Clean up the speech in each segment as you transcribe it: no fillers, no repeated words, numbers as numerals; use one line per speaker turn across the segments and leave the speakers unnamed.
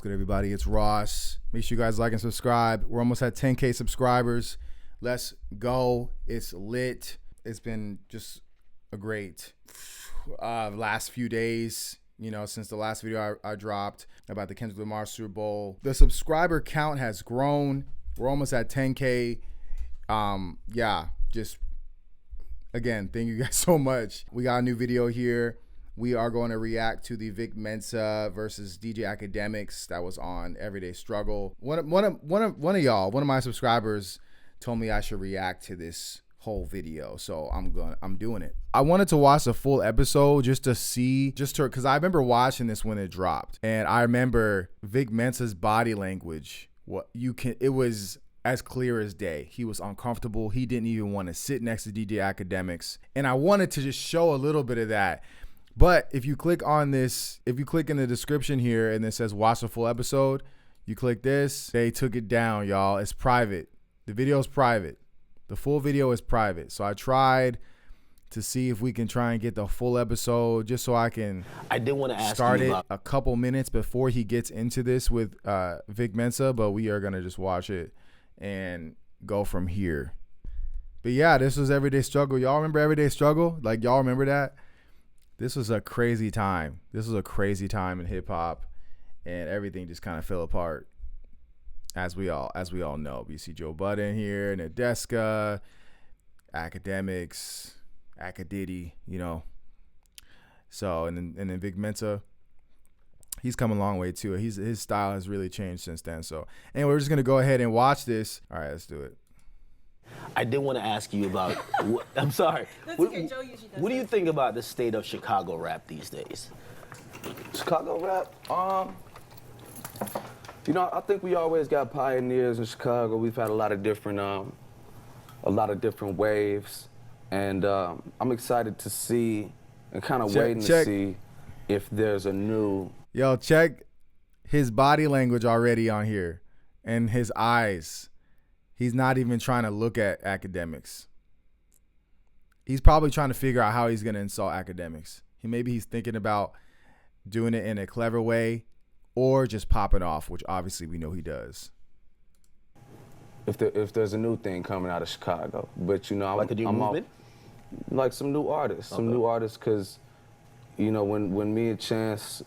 What's good, everybody? It's Ross. Make sure you guys like and subscribe. We're almost at 10K subscribers. Let's go. It's lit. It's been just a great last few days, you know, since the last video I dropped about the Kendrick Lamar Super Bowl. The subscriber count has grown. We're almost at 10K. Yeah, just again, thank you guys so much. We got a new video here. We are going to react to the Vic Mensa versus DJ Akademiks that was on Everyday Struggle. One of y'all, one of my subscribers, told me I should react to this whole video, so I'm doing it. I wanted to watch the full episode just to see, because I remember watching this when it dropped, and I remember Vic Mensa's body language. It was as clear as day. He was uncomfortable. He didn't even want to sit next to DJ Akademiks, and I wanted to just show a little bit of that. But if you click on this, if you click in the description here and it says watch the full episode, you click this, they took it down, y'all. It's private. The video is private. The full video is private. So I tried to see if we can try and get the full episode just so I did want to ask start it a couple minutes before he gets into this with Vic Mensa, but we are going to just watch it and go from here. But yeah, this was Everyday Struggle. Y'all remember Everyday Struggle? Like, y'all remember that? This was a crazy time. This was a crazy time in hip hop, and everything just kind of fell apart, as we all know. You see Joe Budden here, Nadeska, Akademiks, Akadidi, you know. So and then Vic Mensa, he's come a long way too. His style has really changed since then. So anyway, we're just gonna go ahead and watch this. All right, let's do it.
I did want to ask you about, I'm sorry. What do you think about the state of Chicago rap these days?
Chicago rap? You know, I think we always got pioneers in Chicago. We've had a lot of different waves, and I'm excited to see and kind of waiting to see if there's a new.
Yo, check his body language already on here, and his eyes. He's not even trying to look at Akademiks. He's probably trying to figure out how he's going to insult Akademiks. Maybe he's thinking about doing it in a clever way or just popping off, which obviously we know he does.
If there's a new thing coming out of Chicago, but you know,
like a new movement?
Like some new artists, because you know, when me and Chance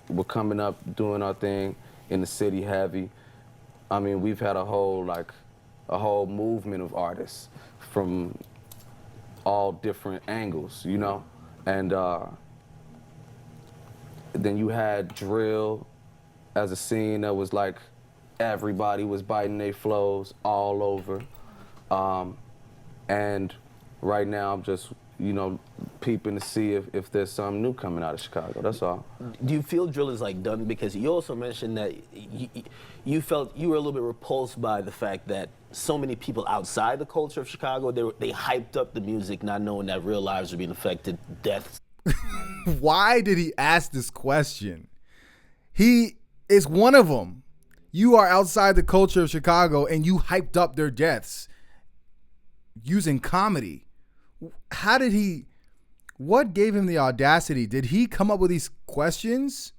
were coming up doing our thing in the city heavy, I mean, we've had a whole movement of artists from all different angles, you know? And then you had drill as a scene that was like everybody was biting their flows all over. And right now I'm just, you know, peeping to see if there's something new coming out of Chicago, that's all.
Do you feel drill is like done? Because you also mentioned that you felt you were a little bit repulsed by the fact that so many people outside the culture of Chicago, they hyped up the music not knowing that real lives were being affected, deaths.
Why did he ask this question? He is one of them. You are outside the culture of Chicago and you hyped up their deaths using comedy. What gave him the audacity? Did he come up with these questions?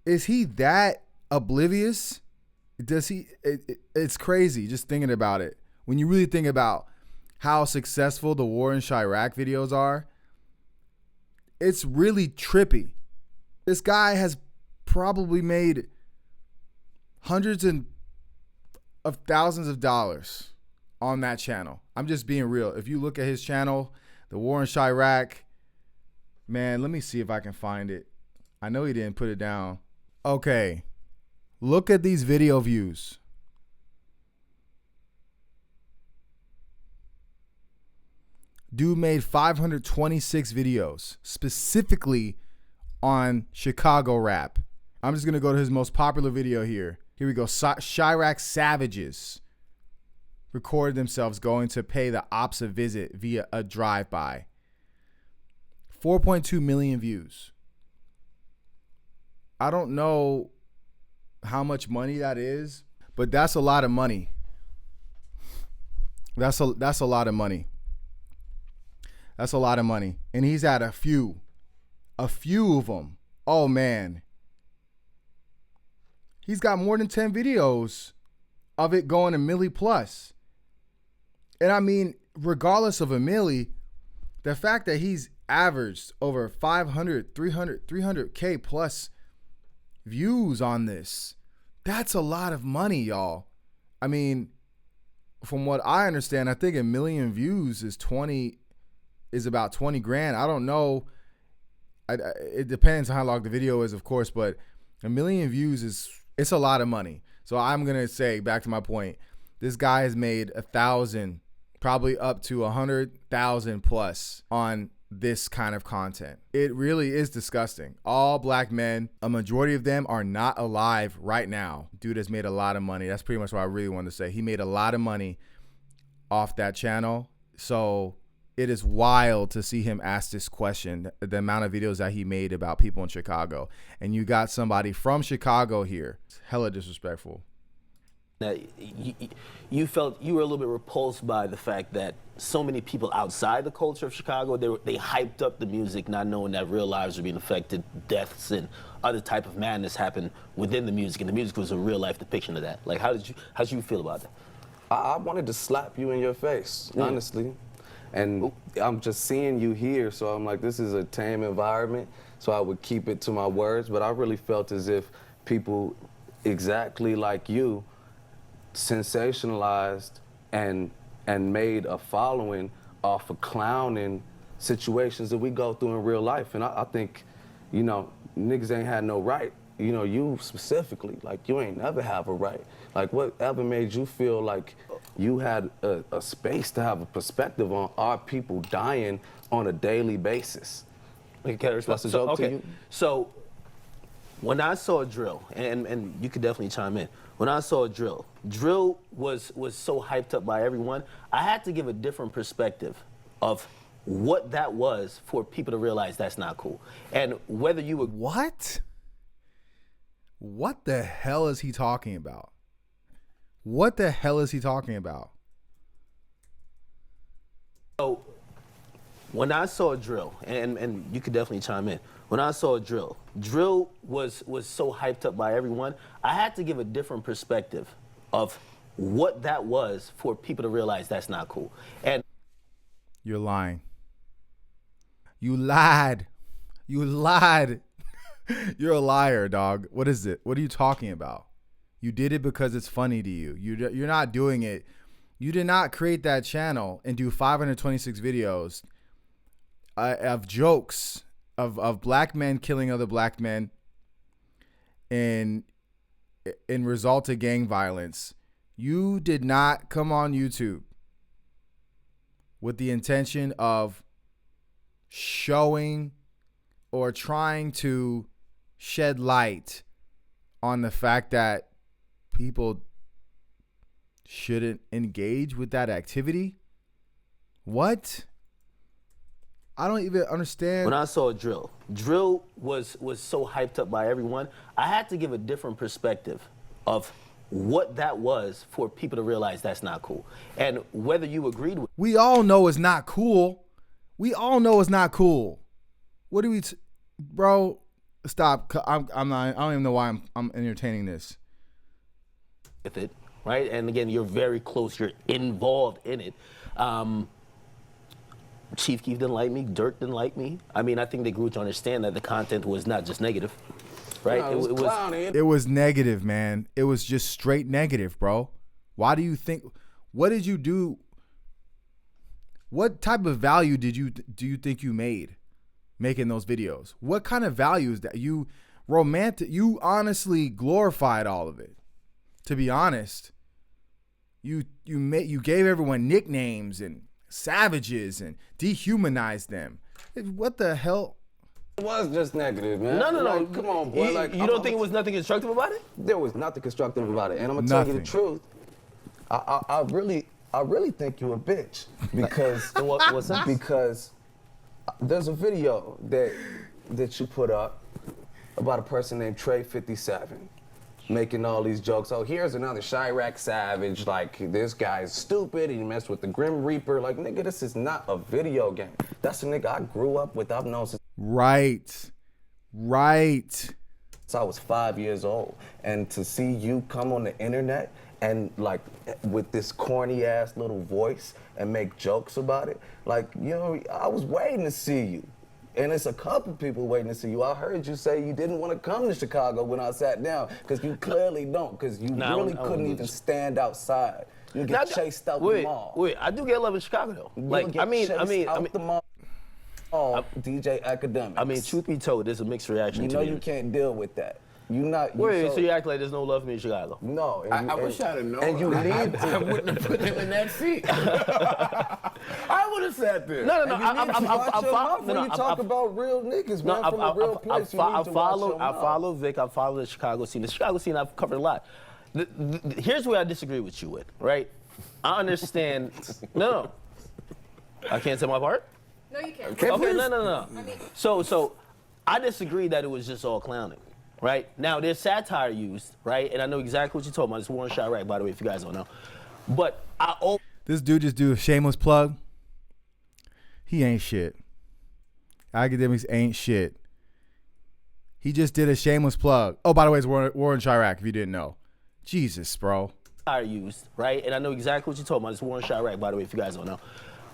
Is he that oblivious? It's crazy just thinking about it. When you really think about how successful the War in Chirac videos are, it's really trippy. This guy has probably made hundreds of thousands of dollars on that channel. I'm just being real. If you look at his channel, the War in Chirac, man, let me see if I can find it. I know he didn't put it down. Okay. Look at these video views. Dude made 526 videos specifically on Chicago rap. I'm just going to go to his most popular video here. Here we go. Chirac Savages recorded themselves going to pay the ops a visit via a drive-by. 4.2 million views. I don't know how much money that is, but that's a lot of money. That's a lot of money. That's a lot of money. And he's at a few of them. Oh man. He's got more than 10 videos of it going a milli plus. And I mean, regardless of a milli, the fact that he's averaged over 500, 300K plus views on this, that's a lot of money, y'all. I mean, from what I understand, I think a million views is about 20 grand. I don't know. It depends on how long the video is, of course, but a million views it's a lot of money. So I'm going to say, back to my point, this guy has made 1,000, probably up to 100,000 plus on this kind of content. It really is disgusting. All black men, a majority of them are not alive right now. Dude has made a lot of money. That's pretty much what I really wanted to say. He made a lot of money off that channel. So it is wild to see him ask this question, the amount of videos that he made about people in Chicago. And you got somebody from Chicago here. It's hella disrespectful.
That you felt you were a little bit repulsed by the fact that so many people outside the culture of Chicago, they hyped up the music, not knowing that real lives were being affected, deaths and other type of madness happened within the music, and the music was a real life depiction of that. Like, how did you feel about that?
I wanted to slap you in your face, honestly. And I'm just seeing you here, so I'm like, this is a tame environment, so I would keep it to my words. But I really felt as if people exactly like you sensationalized and made a following off of clowning situations that we go through in real life. And I think, you know, niggas ain't had no right. You know, you specifically, like, you ain't never have a right. Like, whatever made you feel like you had a space to have a perspective on our people dying on a daily basis?
That's a joke to you? So, when I saw Drill, and you could definitely chime in, when I saw Drill was so hyped up by everyone, I had to give a different perspective of what that was for people to realize that's not cool. And whether you would...
What? What the hell is he talking about? What the hell is he talking about?
So, when I saw Drill, and you could definitely chime in, when I saw Drill was so hyped up by everyone, I had to give a different perspective of what that was for people to realize that's not cool. And
you're lying. You lied. You lied. You're a liar, dog. What is it? What are you talking about? You did it because it's funny to you. You're not doing it. You did not create that channel and do 526 videos of jokes of black men killing other black men and in result to gang violence. You did not come on YouTube with the intention of showing or trying to shed light on the fact that people shouldn't engage with that activity. What? I don't even understand.
When I saw Drill was so hyped up by everyone, I had to give a different perspective of what that was for people to realize that's not cool. And whether you agreed with...
We all know it's not cool. We all know it's not cool. What do we... Bro, stop. I'm not... I don't even know why I'm entertaining this.
With it, right? And again, you're very close. You're involved in it. Chief Keef didn't like me. Dirk didn't like me. I mean, I think they grew to understand that the content was not just negative, right?
No,
it was negative, man. It was just straight negative, bro. Why do you think? What did you do? What type of value do you think you made making those videos? What kind of value is that? You honestly glorified all of it. To be honest, you gave everyone nicknames and savages and dehumanized them. What the hell?
It was just negative, man.
No.
Like, come on, boy.
You don't think it was nothing constructive about it?
There was nothing constructive about it, and I'm gonna tell you the truth. I really think you're a bitch because
what's that?
Because there's a video that you put up about a person named Trey 57. Making all these jokes. Oh, here's another Chirac Savage. Like, this guy's stupid. He messed with the Grim Reaper. Like, nigga, this is not a video game. That's a nigga I grew up with. I've known since.
Right.
I was 5 years old, and to see you come on the internet and like with this corny ass little voice and make jokes about it, like, you know, I was waiting to see you. And it's a couple people waiting to see you. I heard you say you didn't want to come to Chicago when I sat down, because you clearly don't, because you really couldn't even stand outside. You get chased out the mall.
Wait, I do get love in Chicago though. Like,
the mall. DJ Akademiks.
I mean, truth be told, there's a mixed reaction.
You know you can't deal with that.
So you act like there's no love for me in Chicago?
No.
I wish I'd have known.
And you need to.
I wouldn't have put him in that seat. I would have sat there.
No.
When you talk about real niggas, man, from a real place, you need to watch your mouth.
I follow Vic. I follow the Chicago scene. The Chicago scene I've covered a lot. Here's where I disagree with you with, right? I understand. No. I can't say my part?
No, you can't.
Okay, no. So I disagree that it was just all clowning, right? Now, there's satire used, right? And I know exactly what you're talking about. It's Warren Chirac, by the way, if you guys don't know. But
this dude just do a shameless plug. He ain't shit. Akademiks ain't shit. He just did a shameless plug. Oh, by the way, it's Warren Chirac, if you didn't know. Jesus, bro.
Satire used, right? And I know exactly what you're talking about. It's Warren Chirac, by the way, if you guys don't know.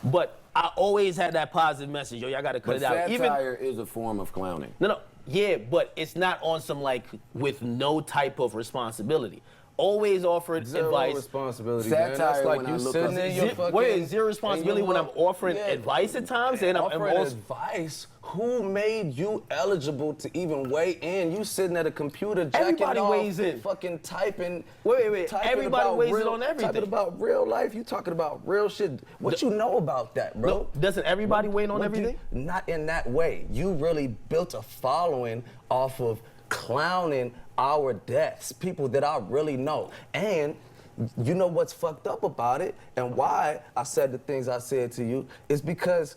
But I always had that positive message. Yo, y'all got to cut it out.
Satire is a form of clowning.
No. Yeah, but it's not on some, like, with no type of responsibility. Always offered
Zero
advice.
Responsibility,
Satire,
man. That's like
when I
you
look
sitting
up-
in your fucking...
Wait, zero responsibility when I'm offering advice at times? And I'm
offering
also...
advice? Who made you eligible to even weigh in? You sitting at a computer jacking
Everybody
off,
weighs in.
fucking typing.
Wait.
typing
Everybody
about
weighs in
real,
on everything.
Talking about real life. You talking about real shit. What you know about that, bro?
No, doesn't everybody weigh in on everything?
Not in that way. You really built a following off of clowning our deaths, people that I really know. And you know what's fucked up about it, and why I said the things I said to you, is because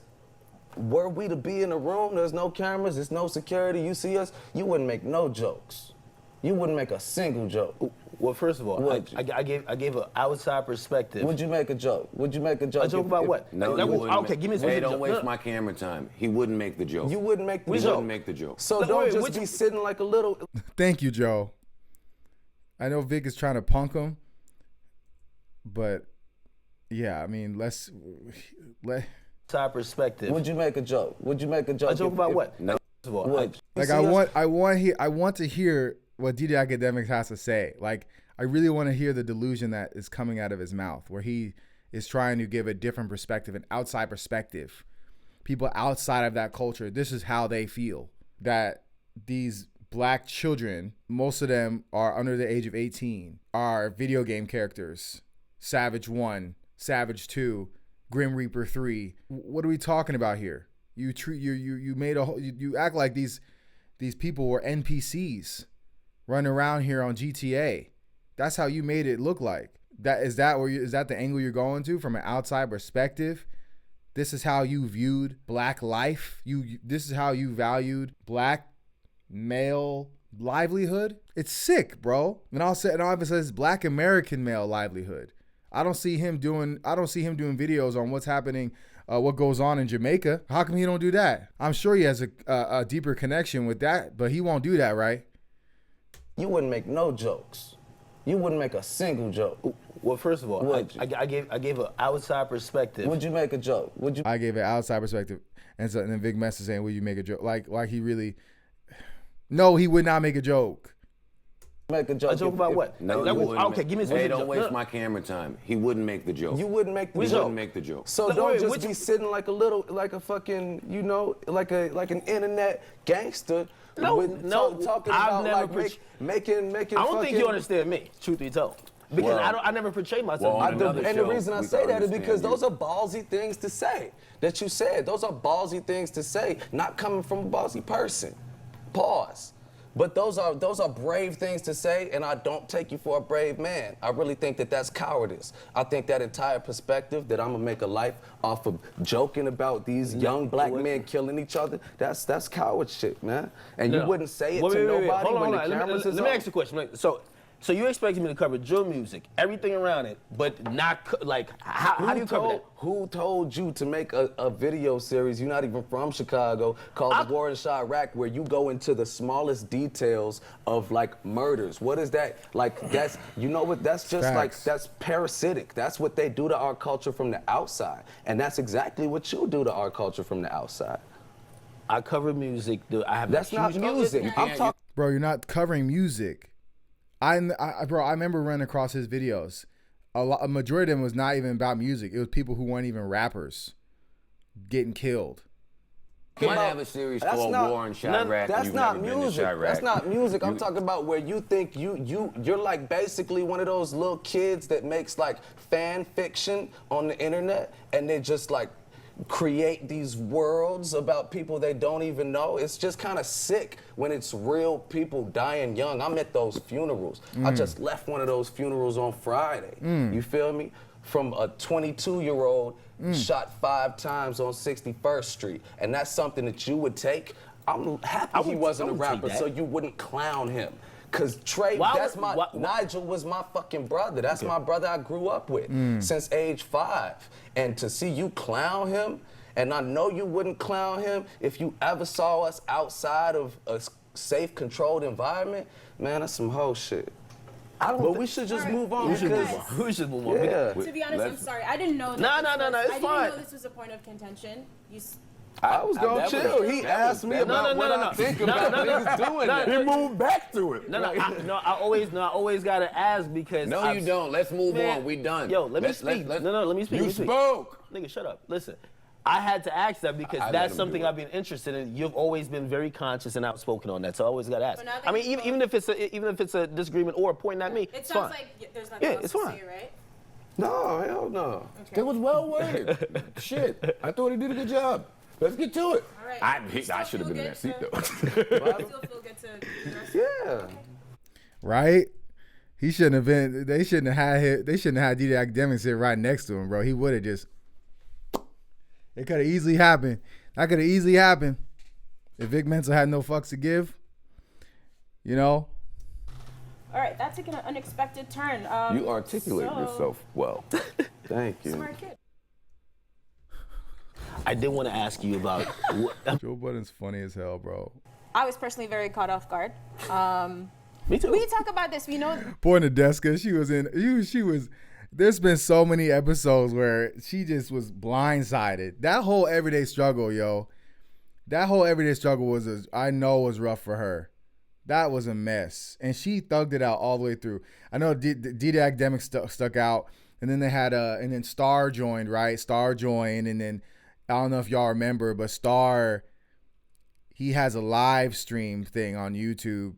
were we to be in a room, there's no cameras, there's no security, you see us, you wouldn't make no jokes. You wouldn't make a single joke.
Well, first of all, I gave an outside perspective.
Would you make a joke? Would you make a joke?
A joke about what?
No,
okay, give me some.
Hey, don't waste my camera time. He wouldn't make the joke.
You wouldn't make the
He
joke.
wouldn't make the joke.
So don't just be sitting like a little...
Thank you, Joe. I know Vic is trying to punk him, but yeah, I mean, let's
Outside perspective.
Would you make a joke? Would you make a joke?
A joke about what?
No.
First of all,
What?
I want to hear what DJ Akademiks has to say. Like, I really want to hear the delusion that is coming out of his mouth, where he is trying to give a different perspective, an outside perspective. People outside of that culture, this is how they feel. That these black children, most of them are under the age of 18, are video game characters. Savage 1, Savage 2, Grim Reaper 3. What are we talking about here? You act like these people were NPCs running around here on GTA. That's how you made it look like. Is that the angle you're going to from an outside perspective? This is how you viewed black life. This is how you valued black male livelihood. It's sick, bro. And I'll even says black American male livelihood. I don't see him doing videos on what's happening, what goes on in Jamaica. How come he don't do that? I'm sure he has a deeper connection with that, but he won't do that, right?
You wouldn't make no jokes. You wouldn't make a single joke.
Well, first of all, I gave an outside perspective.
Would you make a joke?
I gave an outside perspective, and then Vic Mensa saying, "Would you make a joke?" Like he really? No, he would not make a joke.
Make a joke.
A joke about what?
No,
okay, give me some.
Hey, don't waste my camera time. He wouldn't make the joke.
You wouldn't make the joke.
He wouldn't make the joke.
So don't just be sitting like a fucking, like an internet gangster.
Talking
about like making.
I don't think you understand me, truth be told, because I never portray myself.
And the reason I say that is because those are ballsy things to say that you said. Those are ballsy things to say, not coming from a ballsy person. Pause. But those are brave things to say, and I don't take you for a brave man. I really think that that's cowardice. I think that entire perspective that I'm gonna make a life off of joking about these young black men killing each other, that's coward shit, man. And you wouldn't say it to nobody when the cameras is on.
Let me ask you a question. So, So you expected me to cover drill music, everything around it, but not like how do you cover that?
Who told you to make a video series? You're not even from Chicago, called The War in Chirac, where you go into the smallest details of like murders. What is that? Like that's, you know what? That's just
Facts.
like, that's parasitic. That's what they do to our culture from the outside, and that's exactly what you do to our culture from the outside.
I cover music. I have
That's not music. I'm talking.
Bro, you're not covering music. Bro, I remember running across his videos. A majority of them was not even about music. It was people who weren't even rappers getting killed.
You might have a series called War in Chirac.
That's
You've
not
never been to
music.
Chirac.
That's not music. I'm talking about where you think you're like basically one of those little kids that makes like fan fiction on the internet, and they just like create these worlds about people they don't even know. It's just kind of sick when it's real people dying young. I'm at those funerals. I just left one of those funerals on Friday. You feel me? From a 22-year-old shot 5 times on 61st Street. And that's something that you would take. I'm happy he wasn't a rapper, so you wouldn't clown him. Cause Trey, Nigel was my fucking brother. That's my brother I grew up with since age 5. And to see you clown him, and I know you wouldn't clown him if you ever saw us outside of a safe, controlled environment, man, that's some whole shit. But we should just move on.
We should move on.
Yeah.
To be honest, I'm sorry. I didn't know that.
No,
I
it's
didn't
fine.
know this was a point of contention.
I was gonna chill. He asked me about what I think about niggas doing that.
He moved back to it.
I always gotta ask because
No, you don't. Let's move on. We done.
Yo, let me speak. Let me speak.
You spoke.
Nigga, shut up. Listen, I had to ask that because that's something I've been interested in. You've always been very conscious and outspoken on that, so I always gotta ask. I mean, even if it's a disagreement or a point at me,
It sounds like there's nothing else to say, right?
No, hell no.
Okay.
It was well worded. Shit, I thought he did a good job. Let's get to it.
All right.
I should have been in that seat though.
Still feel good to
Yeah.
Right? He shouldn't have been. They shouldn't have had DJ Akademiks sit right next to him, bro. He would have just. It could have easily happened. That could have easily happened if Vic Mensa had no fucks to give. You know.
All right, that took an unexpected turn.
You articulated yourself well.
Thank you.
Smart kid.
I did want to ask you about.
Joe Budden's funny as hell, bro.
I was personally very caught off guard.
Me too.
We can talk about this. We know.
Poor Nadeska, she was. There's been so many episodes where she just was blindsided. That whole everyday struggle, yo. That whole everyday struggle was, I know, was rough for her. That was a mess, and she thugged it out all the way through. I know DJ Akademiks stuck out, and then they had and then Star joined, right? Star joined, and then I don't know if y'all remember, but Star, he has a live stream thing on YouTube,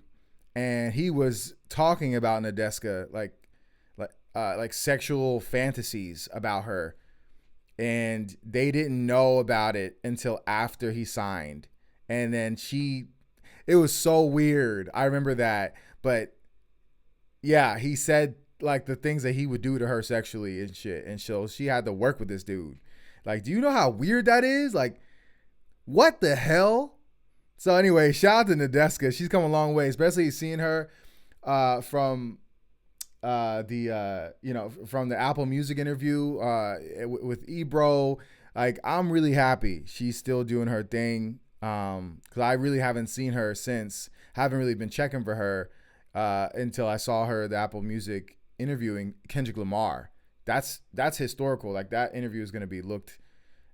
and he was talking about Nadeska like sexual fantasies about her, and they didn't know about it until after he signed, and then it was so weird. I remember that, but yeah, he said like the things that he would do to her sexually and shit, and so she had to work with this dude. Like, do you know how weird that is? Like, what the hell? So anyway, shout out to Nadeska. She's come a long way, especially seeing her from the Apple Music interview with Ebro. Like, I'm really happy she's still doing her thing, because I really haven't seen her since. Haven't really been checking for her until I saw her at the Apple Music interviewing Kendrick Lamar. That's historical. Like, that interview is going to be looked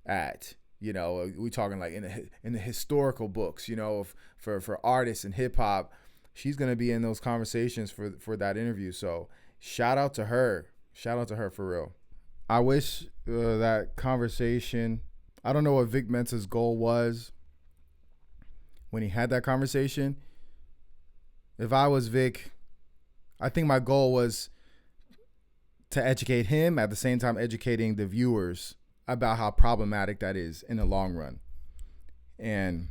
at. You know, we talking like in the historical books. You know, for artists and hip hop. She's going to be in those conversations for that interview. So shout out to her. Shout out to her for real. I wish that conversation, I don't know what Vic Mensa's goal was when he had that conversation. If I was Vic, I think my goal was to educate him, at the same time educating the viewers about how problematic that is in the long run. And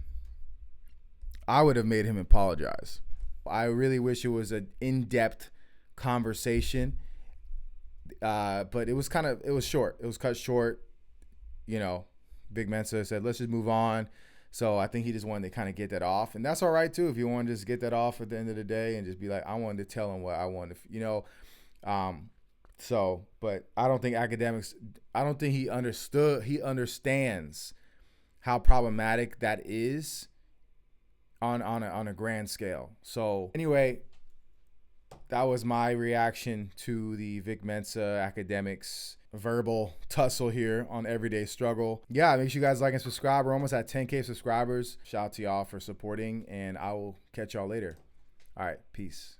I would have made him apologize. I really wish it was an in-depth conversation, but it was short. It was cut short. You know, Vic Mensa said, let's just move on. So I think he just wanted to kind of get that off, and that's all right too. If you want to just get that off at the end of the day and just be like, I wanted to tell him what I wanted, So, but I don't think Akademiks. I don't think he understood. He understands how problematic that is on a grand scale. So anyway, that was my reaction to the Vic Mensa Akademiks verbal tussle here on Everyday Struggle. Yeah, make sure you guys like and subscribe. We're almost at 10K subscribers. Shout out to y'all for supporting, and I will catch y'all later. All right, peace.